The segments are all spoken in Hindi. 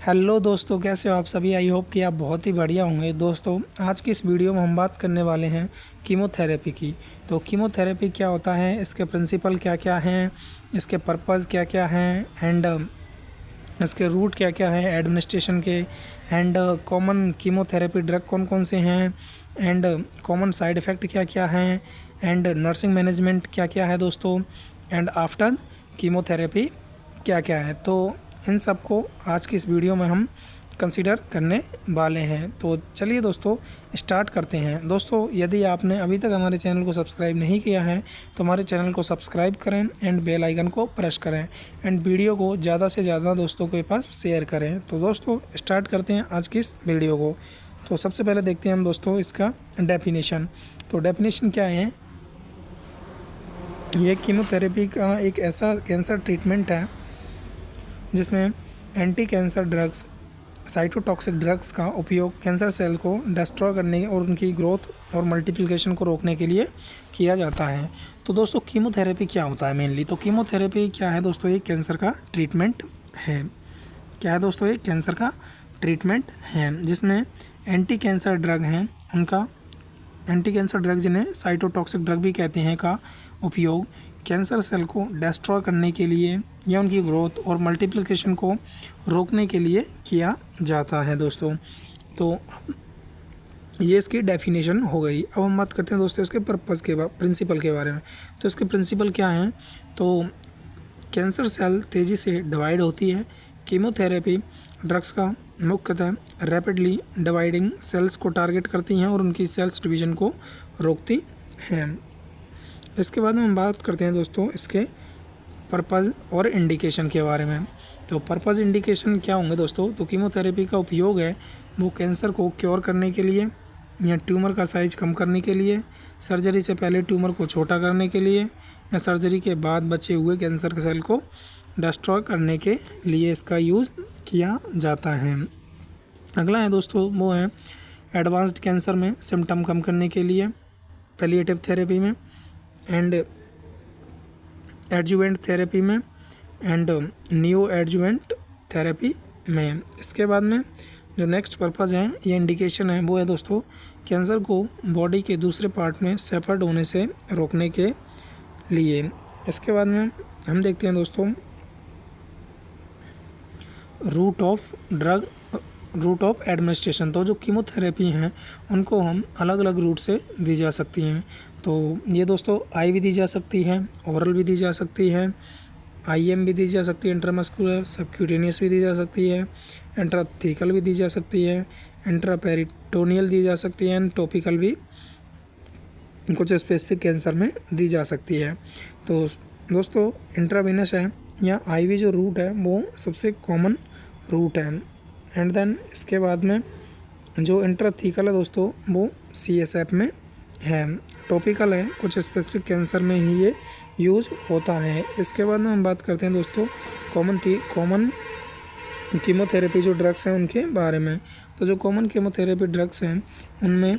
हेलो दोस्तों, कैसे हो आप सभी। आई होप कि आप बहुत ही बढ़िया होंगे। दोस्तों, आज की इस वीडियो में हम बात करने वाले हैं कीमोथेरेपी की। तो कीमोथेरेपी क्या होता है, इसके प्रिंसिपल क्या क्या हैं, इसके पर्पस क्या क्या हैं एंड इसके रूट क्या क्या हैं एडमिनिस्ट्रेशन के, एंड कॉमन कीमोथेरेपी ड्रग कौन कौन से हैं, एंड कॉमन साइड इफ़ेक्ट क्या क्या हैं, एंड नर्सिंग मैनेजमेंट क्या क्या है दोस्तों, एंड आफ्टर कीमोथेरेपी क्या क्या है। तो इन सब को आज की इस वीडियो में हम कंसीडर करने वाले हैं। तो चलिए दोस्तों स्टार्ट करते हैं। दोस्तों, यदि आपने अभी तक हमारे चैनल को सब्सक्राइब नहीं किया है तो हमारे चैनल को सब्सक्राइब करें एंड बेल आइकन को प्रेस करें एंड वीडियो को ज़्यादा से ज़्यादा दोस्तों के पास शेयर करें। तो दोस्तों स्टार्ट करते हैं आज की इस वीडियो को। तो सबसे पहले देखते हैं हम दोस्तों इसका डेफिनेशन। तो डेफिनेशन क्या है, ये कीमोथेरेपी का एक ऐसा कैंसर ट्रीटमेंट है जिसमें anti cancer drugs, cytotoxic drugs का उपयोग कैंसर सेल को डिस्ट्रॉय करने और उनकी ग्रोथ और मल्टीप्लिकेशन को रोकने के लिए किया जाता है। तो दोस्तों कीमोथेरेपी क्या होता है मेनली, तो कीमोथेरेपी क्या है दोस्तों, ये कैंसर का ट्रीटमेंट है। क्या है दोस्तों, ये कैंसर का ट्रीटमेंट है जिसमें एंटी कैंसर ड्रग हैं, उनका एंटी कैंसर ड्रग जिन्हें साइटोटॉक्सिक ड्रग भी कहते हैं का उपयोग कैंसर सेल को डिस्ट्रॉय करने के लिए या उनकी ग्रोथ और मल्टीप्लिकेशन को रोकने के लिए किया जाता है दोस्तों। तो ये इसकी डेफिनेशन हो गई। अब हम बात करते हैं दोस्तों इसके पर्पस के प्रिंसिपल के बारे में। तो इसके प्रिंसिपल क्या हैं, तो कैंसर सेल तेज़ी से डिवाइड होती है। कीमोथेरेपी ड्रग्स का मुख्यतः रैपिडली डिवाइडिंग सेल्स को टारगेट करती हैं और उनकी सेल्स डिवीजन को रोकती हैं। इसके बाद में हम बात करते हैं दोस्तों इसके पर्पज़ और इंडिकेशन के बारे में। तो पर्पज़ इंडिकेशन क्या होंगे दोस्तों, तो कीमोथेरेपी का उपयोग है वो कैंसर को क्योर करने के लिए या ट्यूमर का साइज कम करने के लिए, सर्जरी से पहले ट्यूमर को छोटा करने के लिए या सर्जरी के बाद बचे हुए कैंसर के सेल को डिस्ट्रॉय करने के लिए इसका यूज़ किया जाता है। अगला है दोस्तों वो है एडवांस्ड कैंसर में सिम्टम कम करने के लिए पैलिएटिव थेरेपी में, एंड एडजुवेंट थेरेपी में, एंड नियो एडजुवेंट थेरेपी में। इसके बाद में जो नेक्स्ट पर्पज़ है, ये इंडिकेशन है, वो है दोस्तों कैंसर को बॉडी के दूसरे पार्ट में सेपरेट होने से रोकने के लिए। इसके बाद में हम देखते हैं दोस्तों रूट ऑफ एडमिनिस्ट्रेशन। तो जो कीमोथेरेपी हैं उनको हम अलग अलग रूट से दी जा सकती हैं। तो ये दोस्तों आई भी दी जा सकती है, ओरल भी दी जा सकती है, IM भी दी जा सकती है, इंट्रामस्कुलर सबक्यूटेनियस भी दी जा सकती है, इंट्राथीकल भी दी जा सकती है, इंट्रापेरिटोनियल दी जा सकती है, एंड टॉपिकल भी कुछ स्पेसिफिक कैंसर में दी जा सकती है। तो दोस्तों इंट्रावेनस है या IV जो रूट है वो सबसे कॉमन रूट है। एंड देन इसके बाद में जो इंट्राथीकल है दोस्तों वो CSF में है। टॉपिकल है, कुछ स्पेसिफिक कैंसर में ही ये यूज़ होता है। इसके बाद में हम बात करते हैं दोस्तों कॉमन कीमोथेरेपी जो ड्रग्स हैं उनके बारे में। तो जो कॉमन कीमोथेरेपी ड्रग्स हैं उनमें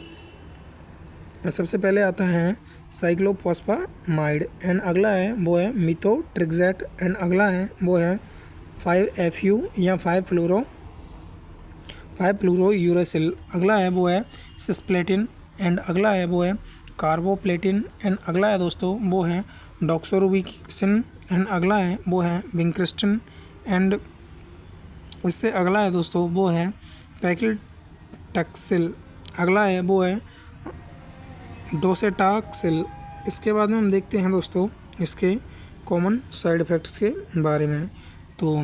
सबसे पहले आता है साइक्लोफॉस्फामाइड, एंड अगला है वो है मिथोट्रिक्सेट, एंड अगला है वो है 5-FU या 5-फ्लोरोयूरेसिल, अगला है वो है सिस्प्लेटिन, एंड अगला है वो है कार्बोप्लेटिन, एंड अगला है दोस्तों वो है डॉक्सोरुबिक्सिन, एंड अगला है वो है विंक्रिस्टिन, एंड इससे अगला है दोस्तों वो है पैक्लिटैक्सिल, अगला है वो है डोसेटाक्सिल। इसके बाद में हम देखते हैं दोस्तों इसके कॉमन साइड इफ़ेक्ट्स के बारे में। तो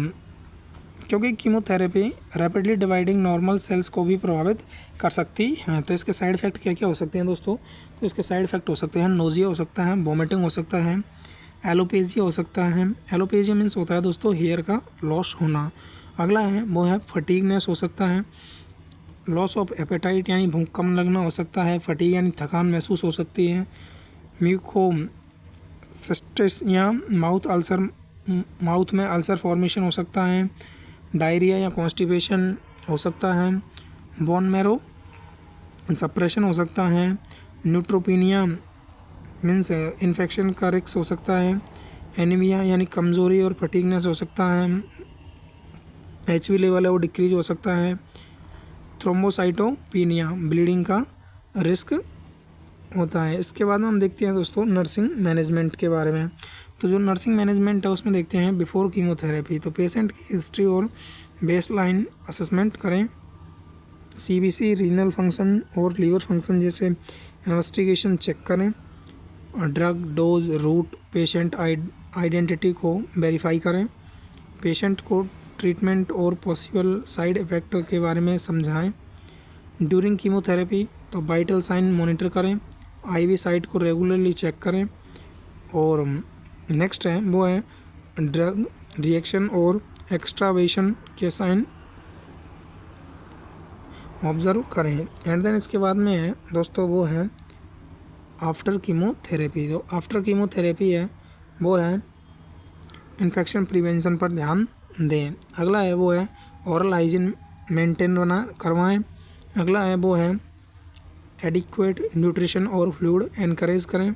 क्योंकि chemotherapy rapidly dividing normal sales को भी प्रभावित कर सकती है, तो इसके साइड इफ़ेक्ट क्या क्या हो सकते हैं दोस्तों, तो इसके साइड इफ़ेक्ट हो सकते हैं नोजिया हो सकता है, वॉमिटिंग हो सकता है, एलोपेजिया हो सकता है। एलोपेजिया मीन्स होता है दोस्तों हेयर का लॉस होना। अगला है वो है फटीगनेस हो सकता है, लॉस ऑफ एपेटाइट यानी भूख कम लगना हो सकता है, फटीग यानी थकान महसूस हो सकती है, म्यूकोसिस्टिस या माउथ में अल्सर फॉर्मेशन हो सकता है, डायरिया या कॉन्स्टिपेशन हो सकता है, बोन मैरो सप्रेशन हो सकता है, न्यूट्रोपिनिया मीन्स इन्फेक्शन का रिस्क हो सकता है, एनीमिया यानी कमज़ोरी और फटीगनेस हो सकता है, HB लेवल है वो डिक्रीज हो सकता है। थ्रोम्बोसाइटोपिनिया ब्लीडिंग का रिस्क होता है। इसके बाद में हम देखते हैं दोस्तों नर्सिंग मैनेजमेंट के बारे में। तो जो नर्सिंग मैनेजमेंट है उसमें देखते हैं बिफोर कीमोथेरेपी। तो पेशेंट की हिस्ट्री और बेसलाइन असेसमेंट करें। CBC रीनल फंक्शन और लीवर फंक्शन जैसे इन्वेस्टिगेशन चेक करें। Drug dose route patient identity को वेरीफाई करें। पेशेंट को ट्रीटमेंट और पॉसिबल साइड इफ़ेक्ट के बारे में समझाएं। ड्यूरिंग कीमोथेरेपी तो वाइटल साइन मॉनिटर करें। IV साइट को रेगुलरली चेक करें। और नेक्स्ट है वो है ड्रग रिएक्शन और एक्स्ट्रावेशन के साइन ऑब्ज़र्व करें। एंड देन इसके बाद में है दोस्तों वो है आफ्टर कीमोथेरेपी। जो आफ्टर कीमोथेरेपी है वो है इन्फेक्शन प्रिवेंशन पर ध्यान दें। अगला है वो है ओरल हाइजीन मेंटेन करवाएं। अगला है वो है एडिक्वेट न्यूट्रिशन और फ्लूइड एनकरेज करें।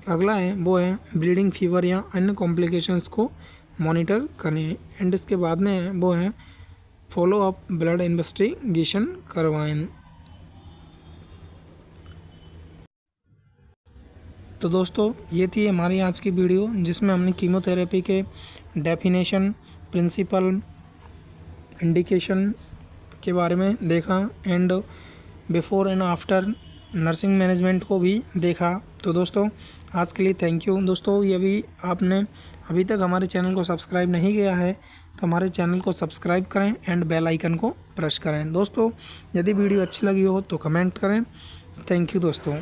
अगला है वो है ब्लीडिंग फीवर या अन्य कॉम्प्लिकेशंस को मॉनिटर करें। एंड इसके बाद में है वो है फॉलो अप ब्लड इन्वेस्टिगेशन करवाएं। तो दोस्तों ये थी हमारी आज की वीडियो जिसमें हमने कीमोथेरेपी के डेफिनेशन, प्रिंसिपल, इंडिकेशन के बारे में देखा and before and after nursing management को भी देखा। तो दोस्तों आज के लिए थैंक यू। दोस्तों यदि आपने अभी तक हमारे चैनल को सब्सक्राइब नहीं किया है तो हमारे चैनल को सब्सक्राइब करें एंड बेल आइकन को प्रेस करें। दोस्तों यदि वीडियो अच्छी लगी हो तो कमेंट करें। थैंक यू दोस्तों।